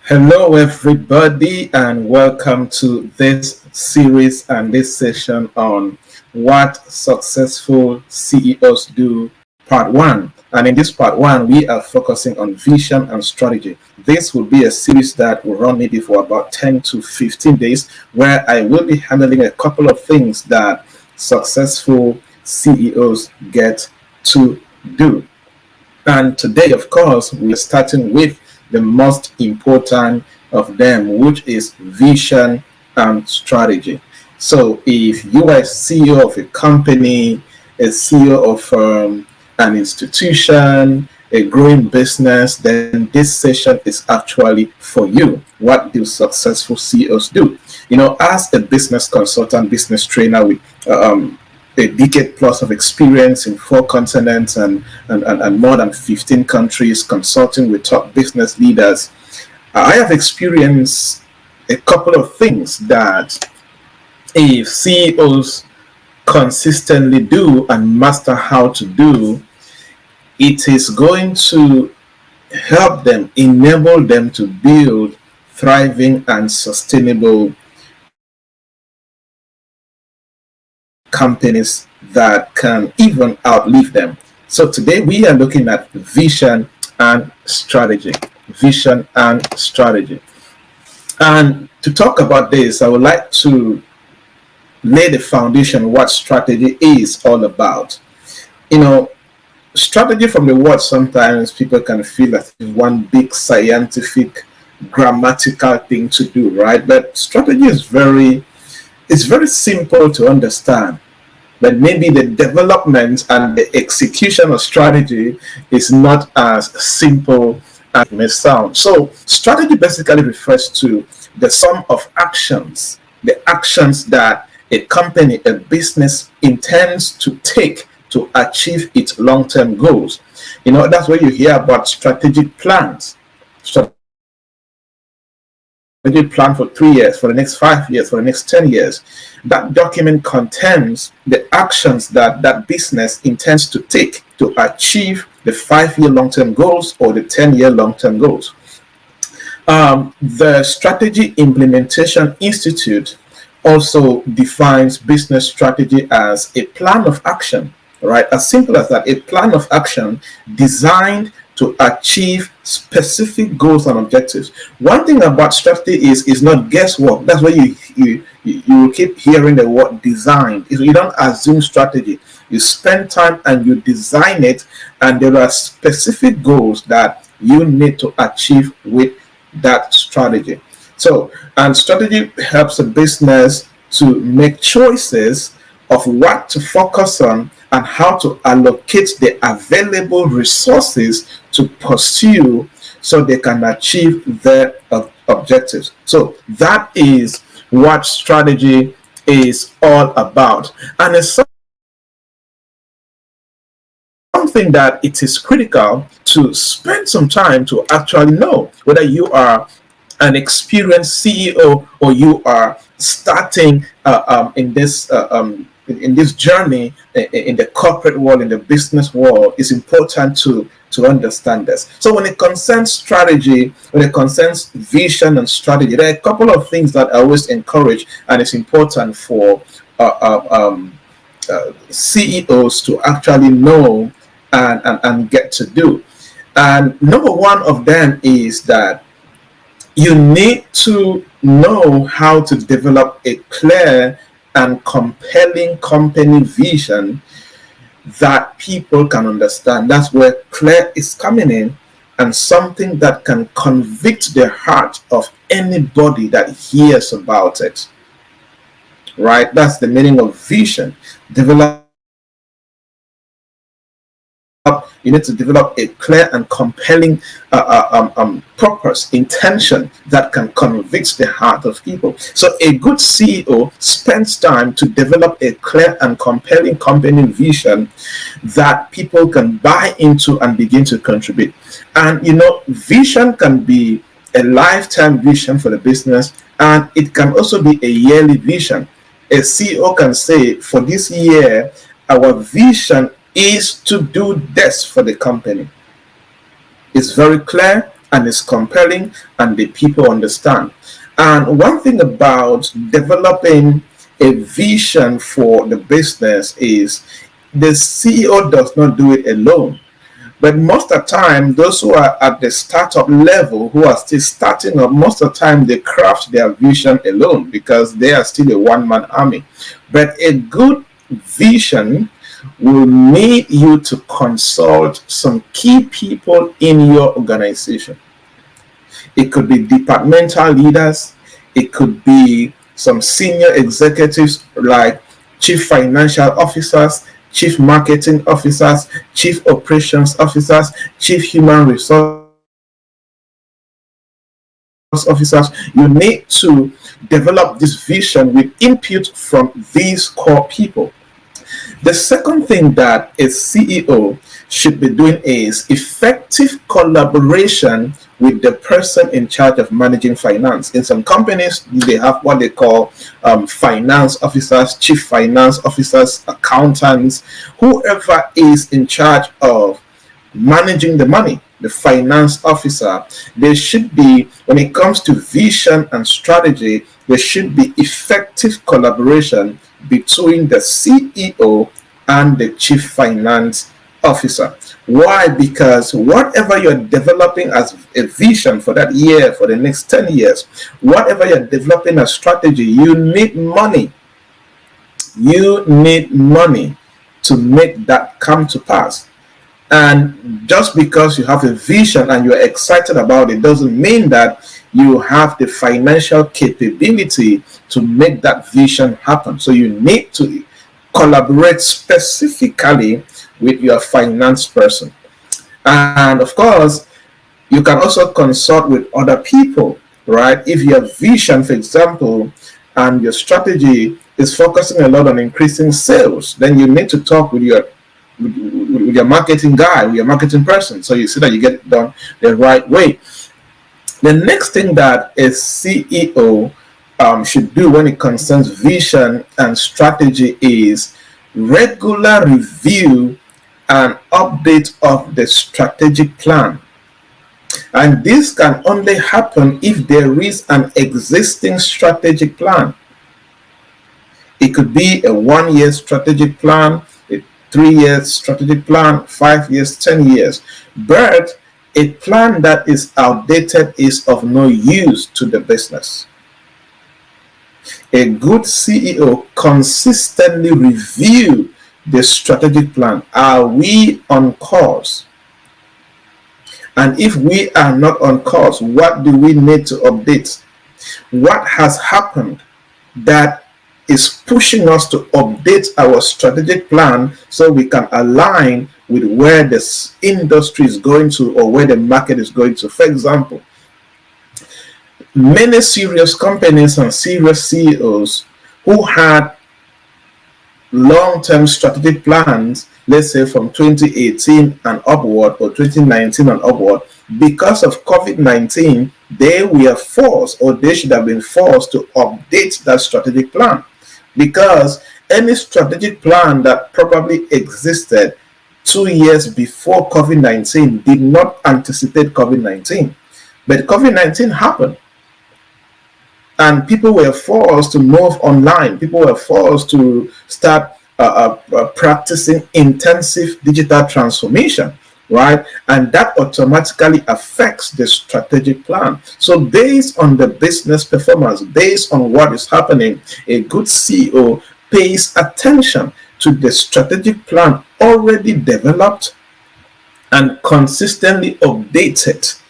Hello, everybody, and welcome to this series and this session on what successful CEOs do, part one. And in this part one, we are focusing on vision and strategy. This will be a series that will run maybe for about 10 to 15 days, where I will be handling a couple of things that successful CEOs get to do. And today, of course, we're starting with the most important of them, which is vision and strategy. So, if you are a CEO of a company, a CEO of an institution, a growing business, then this session is actually for you. What do successful CEOs do? As a business consultant, business trainer with a decade plus of experience in four continents and more than 15 countries, consulting with top business leaders, I have experienced a couple of things that if CEOs consistently do and master how to do, it is going to help them, enable them to build thriving and sustainable companies that can even outlive them. So today we are looking at vision and strategy. Vision and strategy. And to talk about this, I would like to lay the foundation what strategy is all about. Strategy from the word, sometimes people can feel that it's one big scientific grammatical thing to do, right? But strategy is very simple to understand, but maybe the development and the execution of strategy is not as simple as it may sound. So strategy basically refers to the sum of actions, the actions that a company, a business intends to take to achieve its long-term goals. That's where you hear about strategic plans. Plan for 3 years, for the next 5 years, for the next 10 years. That document contains the actions that that business intends to take to achieve the 5-year long-term goals or the 10-year long-term goals. The Strategy Implementation Institute also defines business strategy as a plan of action, right? As simple as that, a plan of action designed to achieve specific goals and objectives. One thing about strategy is not guesswork. That's why you will keep hearing the word design. You don't assume strategy. You spend time and you design it, and there are specific goals that you need to achieve with that strategy. So, and strategy helps a business to make choices of what to focus on and how to allocate the available resources to pursue so they can achieve their objectives. So that is what strategy is all about. And it's something that it is critical to spend some time to actually know, whether you are an experienced CEO or you are starting in this journey in the corporate world, in the business world. It's important to understand this. So when it concerns strategy, when it concerns vision and strategy, there are a couple of things that I always encourage, and it's important for CEOs to actually know and get to do. And number one of them is that you need to know how to develop a clear and compelling company vision that people can understand. That's where clear is coming in, and something that can convict the heart of anybody that hears about it. Right? That's the meaning of vision. You need to develop a clear and compelling purpose, intention that can convict the heart of people. So a good CEO spends time to develop a clear and compelling company vision that people can buy into and begin to contribute. And vision can be a lifetime vision for the business, and it can also be a yearly vision. A CEO can say, for this year, our vision is to do this for the company. It's very clear and it's compelling and the people understand. And one thing about developing a vision for the business is the CEO does not do it alone. But most of the time, those who are at the startup level, who are still starting up, most of the time they craft their vision alone because they are still a one-man army. But a good vision will need you to consult some key people in your organization. It could be departmental leaders, it could be some senior executives like chief financial officers, chief marketing officers, chief operations officers, chief human resource officers. You need to develop this vision with input from these core people. The second thing that a CEO should be doing is effective collaboration with the person in charge of managing finance. In some companies, they have what they call finance officers, chief finance officers, accountants, whoever is in charge of managing the money, the finance officer. There should be, when it comes to vision and strategy, there should be effective collaboration between the CEO and the chief finance officer. Why? Because whatever you're developing as a vision for that year, for the next 10 years, whatever you're developing as strategy, you need money. You need money to make that come to pass. And just because you have a vision and you're excited about it doesn't mean that you have the financial capability to make that vision happen. So you need to collaborate specifically with your finance person. And of course, you can also consult with other people, right? If your vision, for example, and your strategy is focusing a lot on increasing sales, then you need to talk with your marketing guy, with your marketing person, so you see that you get it done the right way. The next thing that a CEO should do when it concerns vision and strategy is regular review and update of the strategic plan. And this can only happen if there is an existing strategic plan. It could be a 1-year strategic plan, a 3-year strategic plan, 5 years, 10 years. But a plan that is outdated is of no use to the business. A good CEO consistently review the strategic plan. Are we on course? And if we are not on course, what do we need to update? What has happened that is pushing us to update our strategic plan so we can align with where this industry is going to or where the market is going to? For example, many serious companies and serious CEOs who had long-term strategic plans, let's say from 2018 and upward or 2019 and upward, because of COVID-19, they were forced, or they should have been forced, to update that strategic plan. Because any strategic plan that probably existed 2 years before COVID-19 did not anticipate COVID-19. But COVID-19 happened. And people were forced to move online. People were forced to start practicing intensive digital transformation, right? And that automatically affects the strategic plan. So based on the business performance, based on what is happening, a good CEO pays attention to the strategic plan already developed and consistently updated,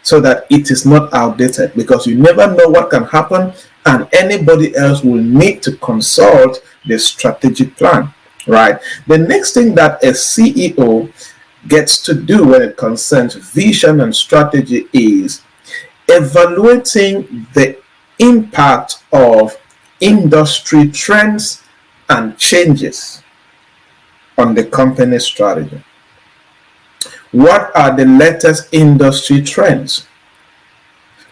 so that it is not outdated, because you never know what can happen and anybody else will need to consult the strategic plan, right? The next thing that a CEO gets to do when it concerns vision and strategy is evaluating the impact of industry trends and changes on the company's strategy. What are the latest industry trends?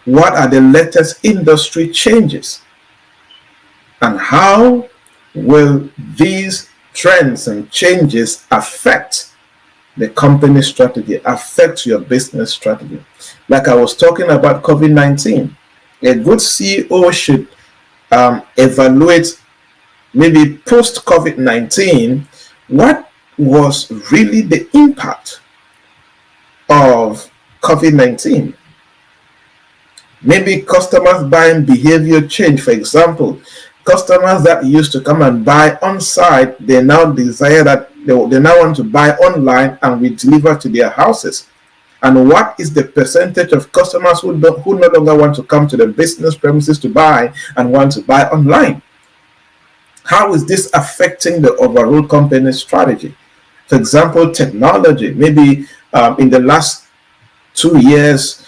What are the latest industry changes? And how will these trends and changes affect the company strategy, affect your business strategy. Like I was talking about COVID-19, a good CEO should evaluate maybe post COVID-19, what was really the impact of COVID-19. Maybe customers buying behavior change. For example, customers that used to come and buy on site, they now desire that they now want to buy online and we deliver to their houses. And what is the percentage of customers who no longer want to come to the business premises to buy and want to buy online? How is this affecting the overall company strategy? For example, technology. Maybe in the last 2 years,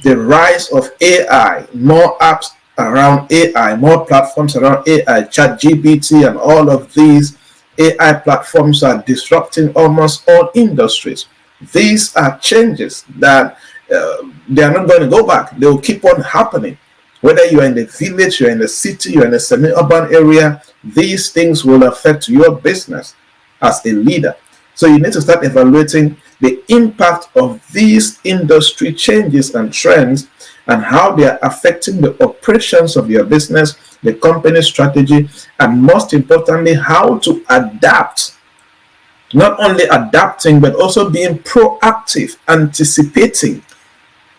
the rise of AI, more apps around AI, more platforms around AI, ChatGPT, and all of these AI platforms are disrupting almost all industries. These are changes that they are not going to go back. They will keep on happening. Whether you're in the village, you're in the city, you're in a semi-urban area, these things will affect your business as a leader. So you need to start evaluating the impact of these industry changes and trends and how they are affecting the operations of your business, the company strategy, and most importantly, how to adapt. Not only adapting, but also being proactive, anticipating.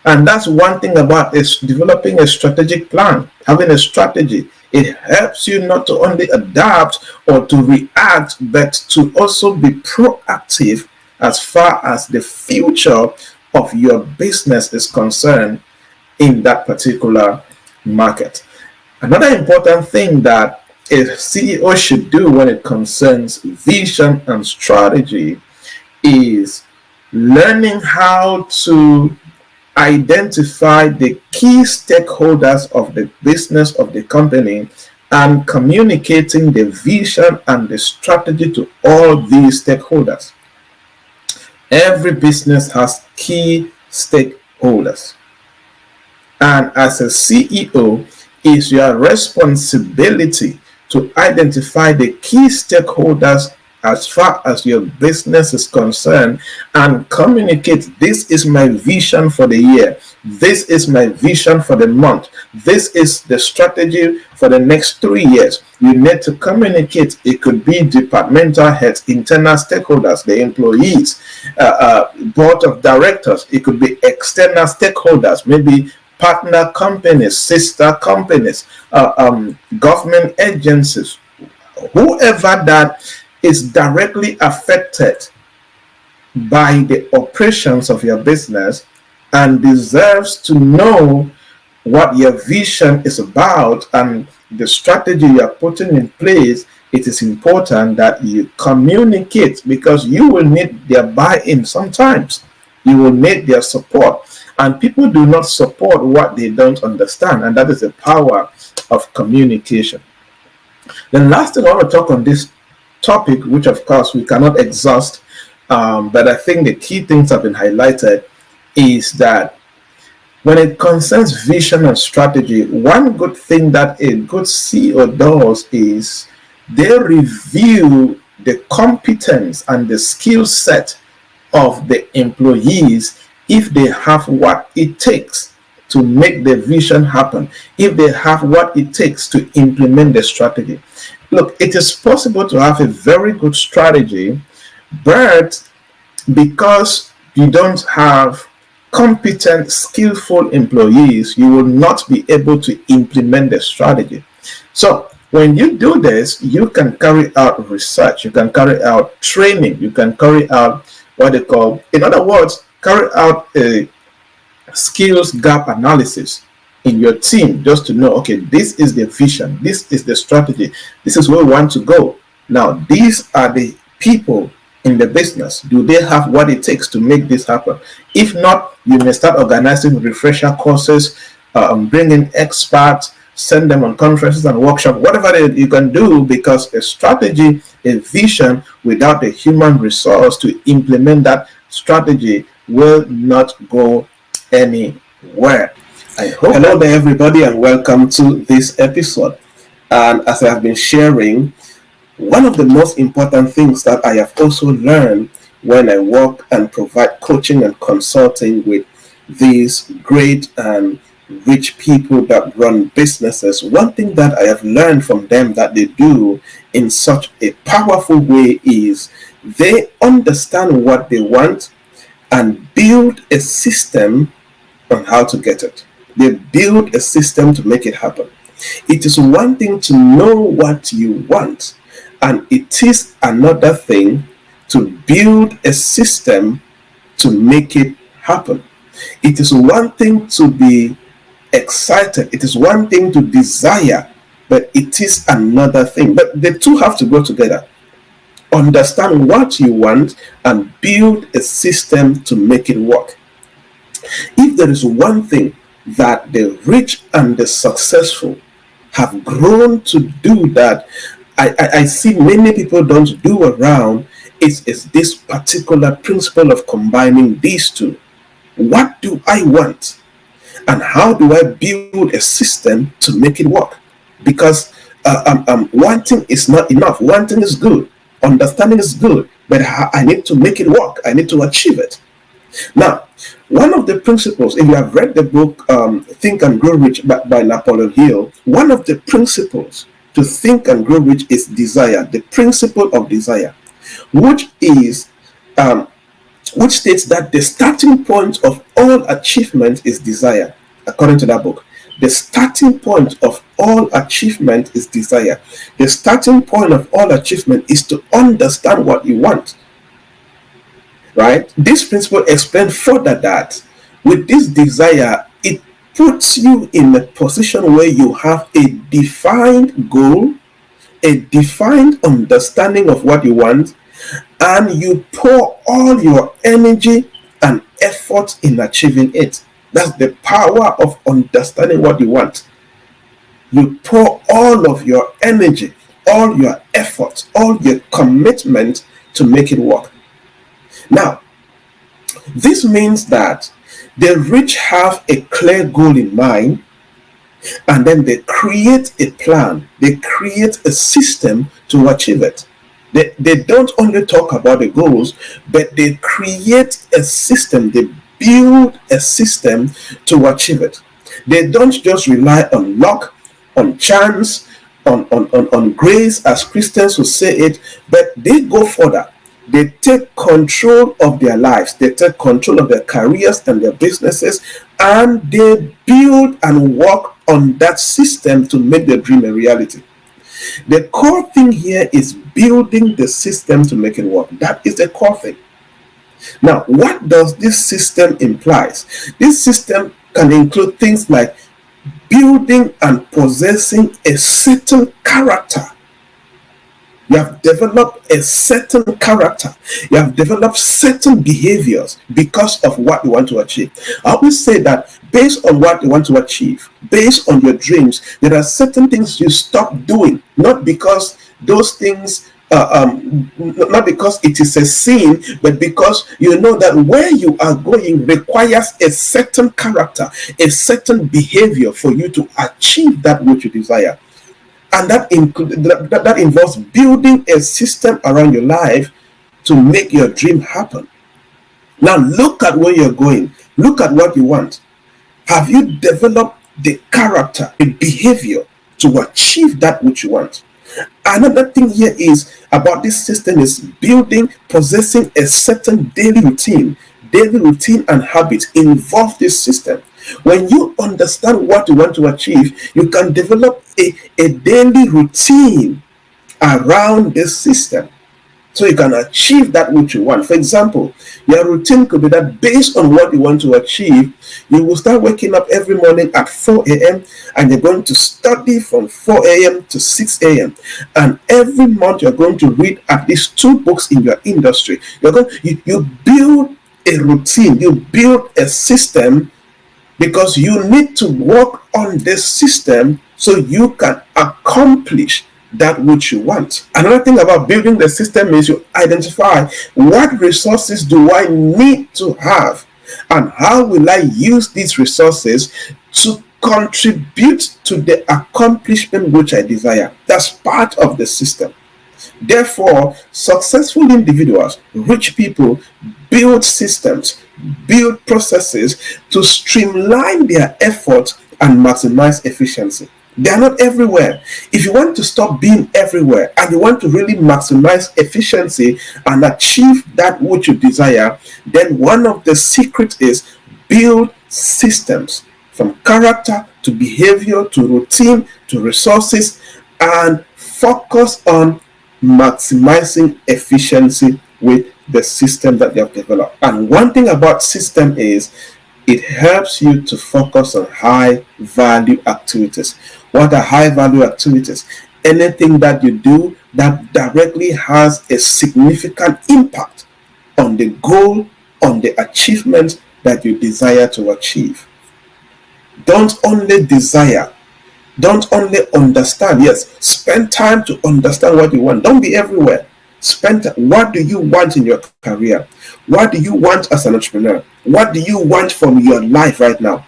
And that's one thing about is developing a strategic plan, having a strategy. It helps you not to only adapt or to react, but to also be proactive as far as the future of your business is concerned in that particular market. Another important thing that a CEO should do when it concerns vision and strategy is learning how to identify the key stakeholders of the business of the company and communicating the vision and the strategy to all these stakeholders. Every business has key stakeholders. And as a CEO, it's your responsibility to identify the key stakeholders as far as your business is concerned and communicate, this is my vision for the year, this is my vision for the month, this is the strategy for the next 3 years. You need to communicate. It could be departmental heads, internal stakeholders, the employees, board of directors. It could be external stakeholders, maybe partner companies, sister companies, government agencies, whoever that is directly affected by the operations of your business and deserves to know what your vision is about and the strategy you are putting in place. It is important that you communicate, because you will need their buy-in sometimes. You will need their support. And people do not support what they don't understand, and that is the power of communication. The last thing I want to talk on this topic, which of course we cannot exhaust, but I think the key things have been highlighted, is that when it concerns vision and strategy, one good thing that a good CEO does is they review the competence and the skill set of the employees, if they have what it takes to make the vision happen, if they have what it takes to implement the strategy. Look, it is possible to have a very good strategy, but because you don't have competent, skillful employees, you will not be able to implement the strategy. So when you do this, you can carry out research, you can carry out training, you can carry out what they call, in other words, carry out a skills gap analysis in your team, just to know, okay, this is the vision, this is the strategy, this is where we want to go. Now, these are the people in the business. Do they have what it takes to make this happen? If not, you may start organizing refresher courses, bring in experts, send them on conferences and workshops, whatever you can do, because a strategy, a vision without the human resource to implement that strategy will not go anywhere. Hello there, everybody, and welcome to this episode. And as I have been sharing, One of the most important things that I have also learned when I work and provide coaching and consulting with these great and rich people that run businesses, one thing that I have learned from them that they do in such a powerful way is they understand what they want and build a system on how to get it. They build a system to make it happen. It is one thing to know what you want, and it is another thing to build a system to make it happen. It is one thing to be excited, it is one thing to desire, but it is another thing. But the two have to go together. Understand what you want and build a system to make it work. If there is one thing that the rich and the successful have grown to do that I see many people don't do around, is this particular principle of combining these two. What do I want? And how do I build a system to make it work? Because wanting is not enough. Wanting is good. Understanding is good. But I need to make it work. I need to achieve it. Now, one of the principles, if you have read the book Think and Grow Rich by Napoleon Hill, one of the principles to think and grow rich is desire, the principle of desire, which is which states that the starting point of all achievement is desire. According to that book, the starting point of all achievement is desire. The starting point of all achievement is to understand what you want. Right? This principle explains further that with this desire, it puts you in a position where you have a defined goal, a defined understanding of what you want, and you pour all your energy and effort in achieving it. That's the power of understanding what you want. You pour all of your energy, all your effort, all your commitment to make it work. Now, this means that the rich have a clear goal in mind, and then they create a plan, they create a system to achieve it. They don't only talk about the goals, but they create a system, they build a system to achieve it. They don't just rely on luck, on chance, on grace, as Christians would say it, but they go further. They take control of their lives, they take control of their careers and their businesses, and they build and work on that system to make their dream a reality. The core thing here is building the system to make it work. That is the core thing. Now, what does this system imply? This system can include things like building and possessing a certain character. You have developed a certain character. You have developed certain behaviors because of what you want to achieve. I always say that based on what you want to achieve, based on your dreams, there are certain things you stop doing, not because those things not because it is a sin, but because you know that where you are going requires a certain character, a certain behavior for you to achieve that which you desire. And that involves building a system around your life to make your dream happen. Now look at where you're going. Look at what you want. Have you developed the character, the behavior to achieve that which you want? Another thing here is about this system is building, possessing a certain daily routine. Daily routine and habits involve this system. When you understand what you want to achieve, you can develop a daily routine around this system so you can achieve that which you want. For example, your routine could be that based on what you want to achieve, you will start waking up every morning at 4 a.m. and you're going to study from 4 a.m. to 6 a.m. And every month you're going to read at least 2 books in your industry. You build a routine, you build a system, because you need to work on this system so you can accomplish that which you want. Another thing about building the system is you identify what resources do I need to have and how will I use these resources to contribute to the accomplishment which I desire. That's part of the system. Therefore, successful individuals, rich people, build systems, build processes to streamline their efforts and maximize efficiency. They are not everywhere. If you want to stop being everywhere and you want to really maximize efficiency and achieve that which you desire, then one of the secrets is build systems from character to behavior to routine to resources, and focus on maximizing efficiency with the system that you have developed. And one thing about system is it helps you to focus on high value activities. What are high value activities? Anything that you do that directly has a significant impact on the goal, on the achievement that you desire to achieve. Don't only desire, don't only understand. Yes, spend time to understand what you want. Don't be everywhere. What do you want in your career? What do you want as an entrepreneur? What do you want from your life right now?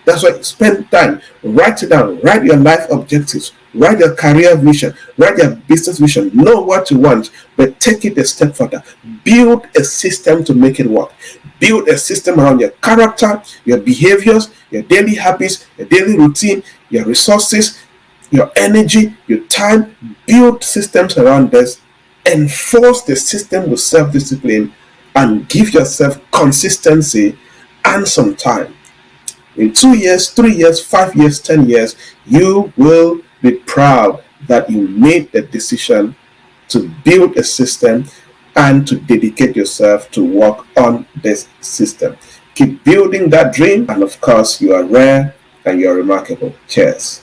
That's why spend time, write it down, write your life objectives, write your career vision, write your business vision, know what you want, but take it a step further. Build a system to make it work. Build a system around your character, your behaviors, your daily habits, your daily routine, your resources, your energy, your time. Build systems around this. Enforce the system with self-discipline and give yourself consistency and some time. In 2 years, 3 years, 5 years, 10 years, you will be proud that you made the decision to build a system and to dedicate yourself to work on this system. Keep building that dream, and of course, you are rare and you are remarkable. Cheers.